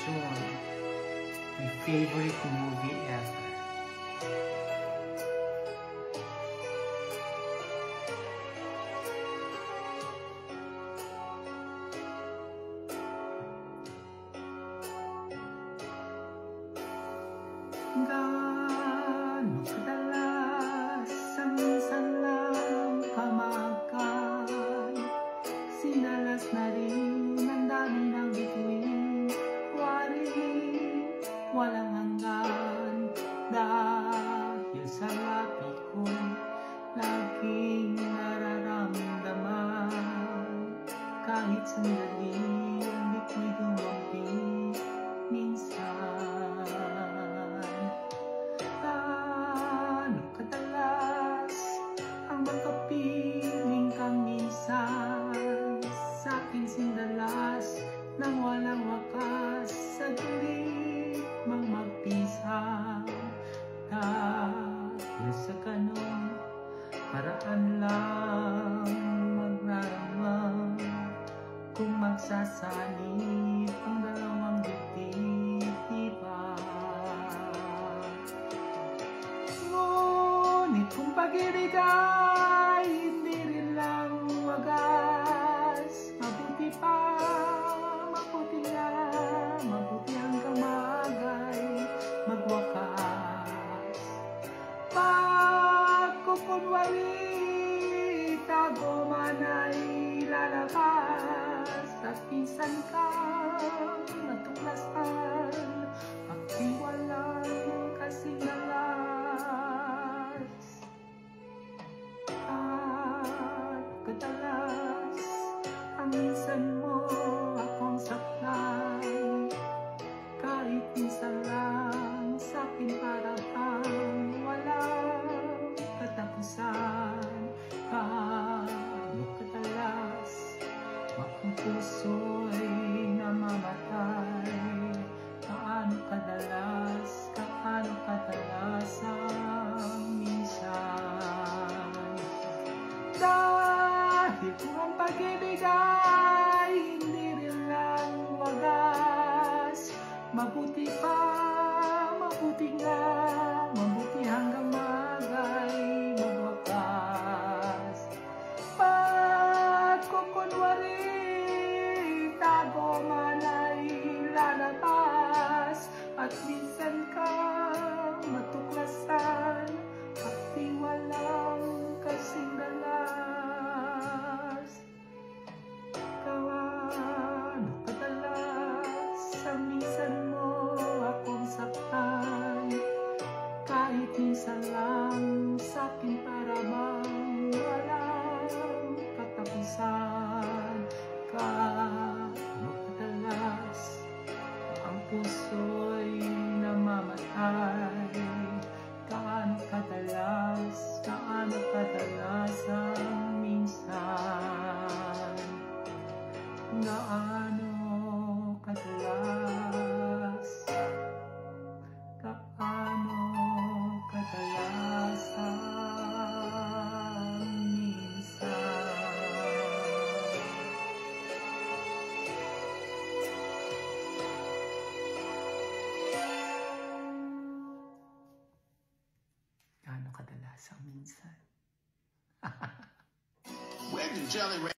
June, my favorite movie ever. Gaano kadalas ang minsan lang kamagkay, sinalas na rin ang dami ng bituin, walang hanggan. Dahil sa lapi ko laging nararamdaman, kahit sandali ang liko'y dumampi minsan. Gaano kadalas ang magkapiling kang minsan, sa'kin sindalas nang walang wakas, sa dulit mang magpisang. Dahil sa ganun paraan lang magraramang, kung magsasanib ang dalawang dibdib, diba? Ngunit kung pag-ibig ay hindi rin lang wagas, mabuti pa, mabuti nga, mabuti hanggang magay magwakas. Pagkukunwari, tago man ay lalabas, at minsan kang natuklasan, pagtiwalang kasing nalas. At kadalas ang minsan mo akong saklay, kahit minsan lang sa'kin para bang walang katapusan. Gaano kadalas ang puso'y namamatay, gaano kadalas ang minsan. Dahil kung ang pag-ibig ay hindi rin lang wagas, mabuti pa, mabuti nga, mabuti hanggang magay magwakas. Pagkukunwari, tago man ay lalabas, at minsan kang matuklasan, pati walang kasing dalas. Gaano kadalas ang minsan mo akong saktan, kahit minsan lang sa'kin para bang walang katapusan. Gaano kadalas ang puso'y namamatay, gaano kadalas ang minsan. Gaano kadalas ang minsan. Gaano kadalas ang minsan.